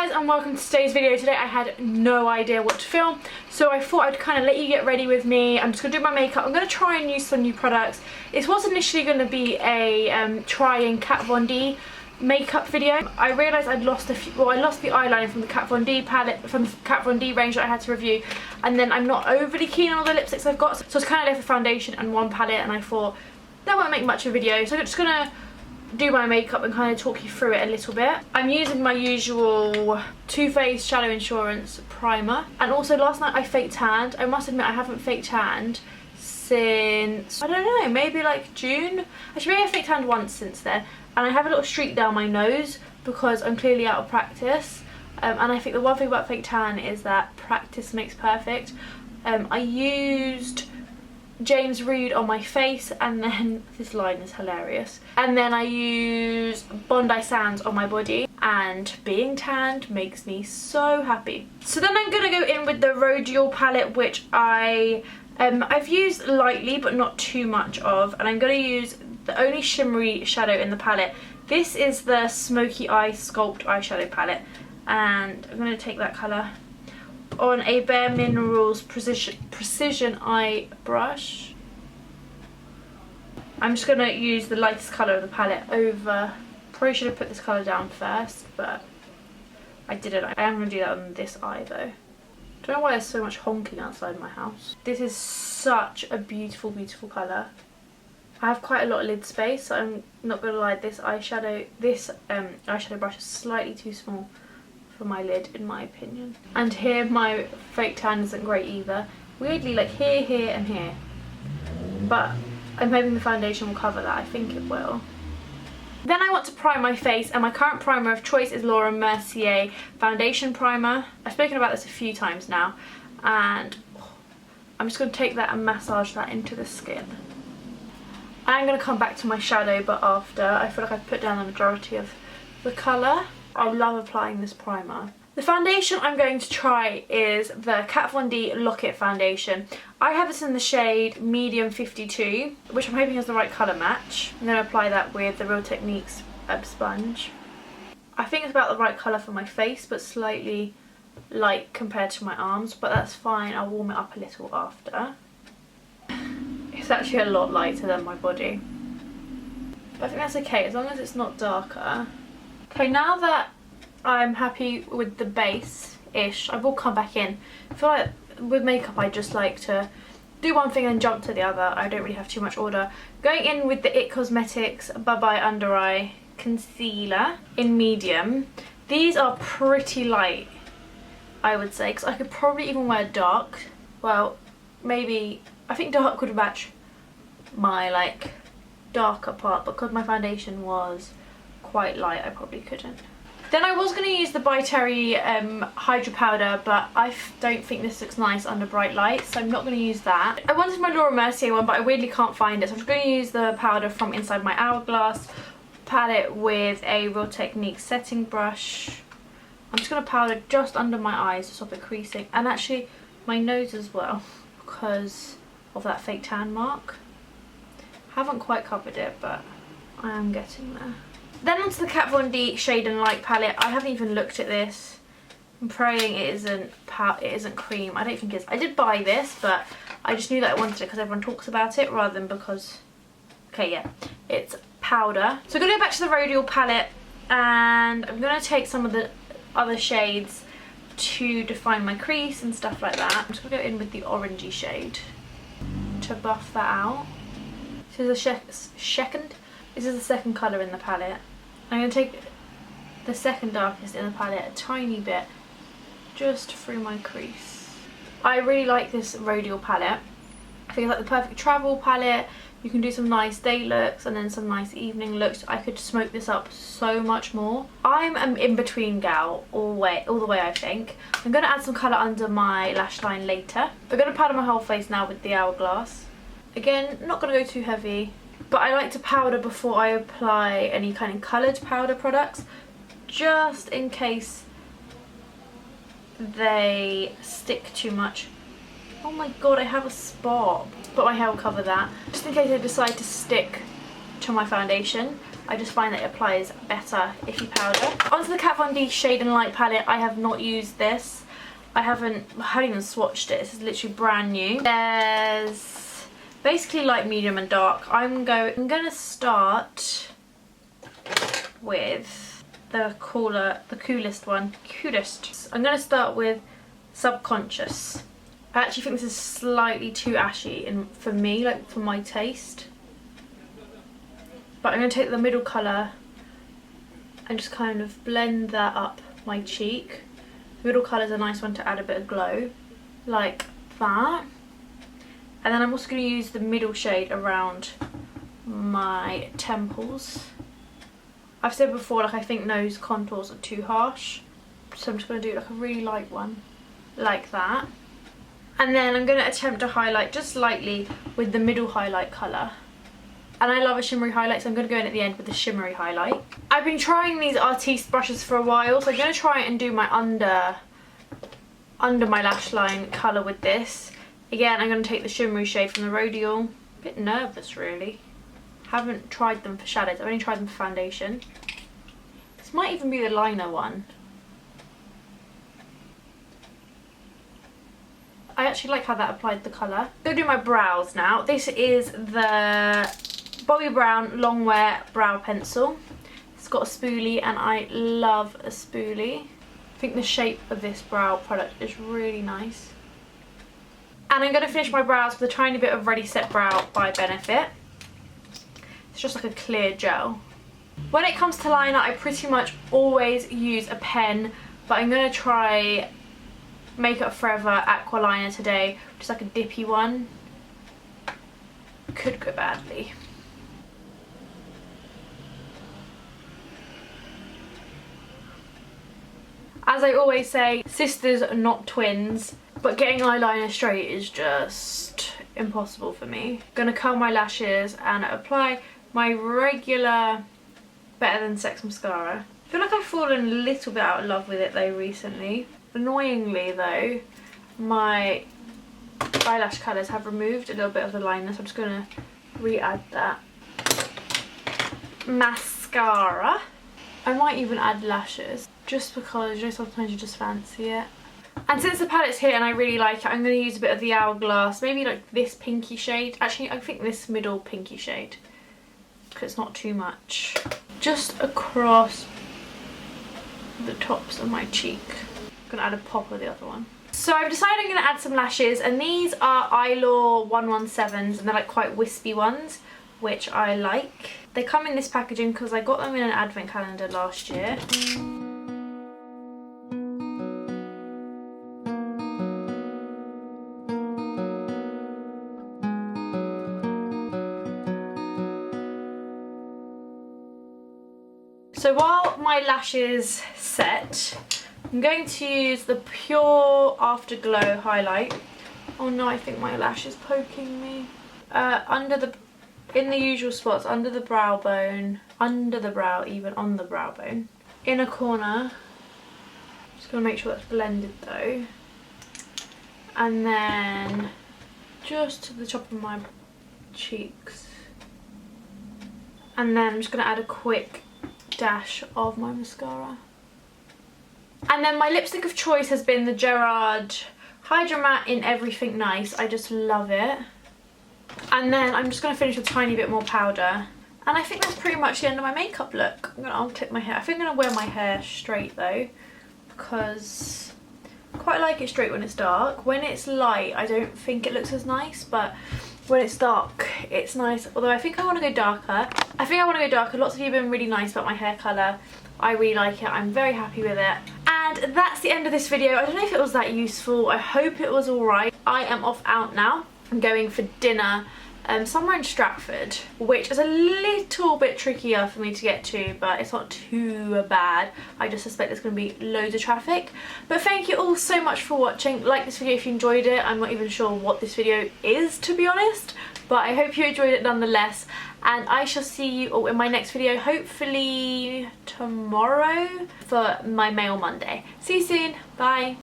Hi guys and welcome to today's video. Today I had no idea what to film, so I thought I'd kind of let you get ready with me. I'm just going to do my makeup. I'm going to try and use some new products. It was initially going to be a trying Kat Von D makeup video. I realised I'd lost a few, well, I lost the eyeliner from the Kat Von D palette, from the Kat Von D range that I had to review, and then I'm not overly keen on all the lipsticks I've got, so I was kind of left the foundation and one palette, and I thought that won't make much of a video, so I'm just going to do my makeup and kind of talk you through it a little bit. I'm using my usual Too Faced Shadow Insurance primer, and also last night I fake tanned. I must admit I haven't fake tanned since, I don't know, maybe like June. Actually maybe I fake tanned once since then, and I have a little streak down my nose because I'm clearly out of practice, and I think the one thing about fake tan is that practice makes perfect. I used James Reed on my face, and then this line is hilarious, and then I use Bondi Sands on my body, and being tanned makes me so happy. So then I'm gonna go in with the Rodial palette, which I've used lightly but not too much of, and I'm gonna use the only shimmery shadow in the palette. This is the Smokey Eye Sculpt eyeshadow palette, and I'm gonna take that colour on a Bare Minerals precision eye brush. I'm just going to use the lightest colour of the palette over, probably should have put this colour down first, but I didn't. I am going to do that on this eye though. Don't know why there's so much honking outside my house. This is such a beautiful, beautiful colour. I have quite a lot of lid space, so I'm not going to lie, this eyeshadow brush is slightly too small for my lid in my opinion. And here my fake tan isn't great either. Weirdly, like here and here, but I'm hoping the foundation will cover that. I think it will. Then I want to prime my face, and my current primer of choice is Laura Mercier foundation primer. I've spoken about this a few times now, and I'm just going to take that and massage that into the skin. I'm going to come back to my shadow, but after. I feel like I've put down the majority of the colour. I love applying this primer. The foundation I'm going to try is the Kat Von D Lock-It foundation. I have this in the shade Medium 52, which I'm hoping has the right colour match. I'm going to apply that with the Real Techniques sponge. I think it's about the right colour for my face, but slightly light compared to my arms, but that's fine. I'll warm it up a little after. It's actually a lot lighter than my body, but I think that's okay as long as it's not darker. Okay, now that I'm happy with the base-ish, I will come back in. I feel like with makeup I just like to do one thing and jump to the other. I don't really have too much order. Going in with the Cosmetics Bye Bye Under Eye Concealer in medium. These are pretty light, I would say, because I could probably even wear dark. Well, maybe, I think dark would match my like darker part, but because my foundation was quite light I probably couldn't. Then I was going to use the By Terry Hydra Powder, but I don't think this looks nice under bright light, so I'm not going to use that. I wanted my Laura Mercier one, but I weirdly can't find it, so I'm just going to use the powder from inside my Hourglass palette with a Real Techniques setting brush. I'm just going to powder just under my eyes to stop it creasing, and actually my nose as well, because of that fake tan mark. Haven't quite covered it, but I am getting there. Then onto the Kat Von D Shade and Light palette. I haven't even looked at this. I'm praying it isn't cream. I don't think it is. I did buy this, but I just knew that I wanted it because everyone talks about it rather than because, okay, yeah, it's powder. So I'm going to go back to the Rodial palette, and I'm going to take some of the other shades to define my crease and stuff like that. I'm just going to go in with the orangey shade to buff that out. This is the second colour in the palette. I'm going to take the second darkest in the palette a tiny bit just through my crease. I really like this Rodial palette. I think it's like the perfect travel palette. You can do some nice day looks and then some nice evening looks. I could smoke this up so much more. I'm an in-between gal all the way I think. I'm going to add some colour under my lash line later. I'm going to powder my whole face now with the Hourglass. Again, not going to go too heavy, but I like to powder before I apply any kind of coloured powder products, just in case they stick too much. Oh my god, I have a spot, but my hair will cover that. Just in case they decide to stick to my foundation. I just find that it applies better if you powder. Onto the Kat Von D Shade and Light palette. I have not used this. I haven't even swatched it. This is literally brand new. There's basically light, medium and dark. I'm gonna start with the coolest one. I'm gonna start with Subconscious. I actually think this is slightly too ashy for me, like for my taste. But I'm going to take the middle colour and just kind of blend that up my cheek. The middle colour is a nice one to add a bit of glow, like that. And then I'm also going to use the middle shade around my temples. I've said before, like I think nose contours are too harsh. So I'm just going to do like a really light one, like that. And then I'm going to attempt to highlight just lightly with the middle highlight colour. And I love a shimmery highlight, so I'm going to go in at the end with the shimmery highlight. I've been trying these Artiste brushes for a while, so I'm going to try and do my under my lash line colour with this. Again, I'm going to take the shimmery shade from the Rodial. A bit nervous, really. Haven't tried them for shadows, I've only tried them for foundation. This might even be the liner one. I actually like how that applied the colour. I'm going to do my brows now. This is the Bobbi Brown Long Wear Brow Pencil. It's got a spoolie and I love a spoolie. I think the shape of this brow product is really nice. And I'm going to finish my brows with a tiny bit of Ready Set Brow by Benefit. It's just like a clear gel. When it comes to liner, I pretty much always use a pen, but I'm going to try Makeup Forever Aqua liner today, just like a dippy one. Could go badly. As I always say, sisters are not twins, but getting eyeliner straight is just impossible for me. Gonna curl my lashes and apply my regular Better Than Sex mascara. I feel like I've fallen a little bit out of love with it though recently. Annoyingly though, my eyelash colours have removed a little bit of the liner, so I'm just going to re-add that. Mascara. I might even add lashes, just because, you know, sometimes you just fancy it. And since the palette's here and I really like it, I'm going to use a bit of the Hourglass, maybe like this pinky shade. Actually, I think this middle pinky shade, because it's not too much. Just across the tops of my cheek. I'm going to add a pop of the other one. So I've decided I'm going to add some lashes, and these are Eyelaw 117s, and they're like quite wispy ones, which I like. They come in this packaging because I got them in an advent calendar last year. So while my lashes set, I'm going to use the Pure Afterglow highlight. Oh no, I think my lash is poking me. In the usual spots, under the brow bone, under the brow, even on the brow bone. Inner corner. Just gonna make sure that's blended though. And then just to the top of my cheeks. And then I'm just gonna add a quick dash of my mascara. And then my lipstick of choice has been the Gerard Hydra Matte in Everything Nice. I just love it. And then I'm just going to finish with a tiny bit more powder. And I think that's pretty much the end of my makeup look. I'll clip my hair. I think I'm going to wear my hair straight though, because I quite like it straight when it's dark. When it's light, I don't think it looks as nice, but when it's dark, it's nice. Although I think I want to go darker. Lots of you have been really nice about my hair colour. I really like it. I'm very happy with it. And that's the end of this video. I don't know if it was that useful. I hope it was alright. I am off out now. I'm going for dinner somewhere in Stratford, which is a little bit trickier for me to get to, but it's not too bad. I just suspect there's going to be loads of traffic. But thank you all so much for watching. Like this video if you enjoyed it. I'm not even sure what this video is, to be honest, but I hope you enjoyed it nonetheless. And I shall see you all in my next video, hopefully tomorrow, for my Mail Monday. See you soon. Bye.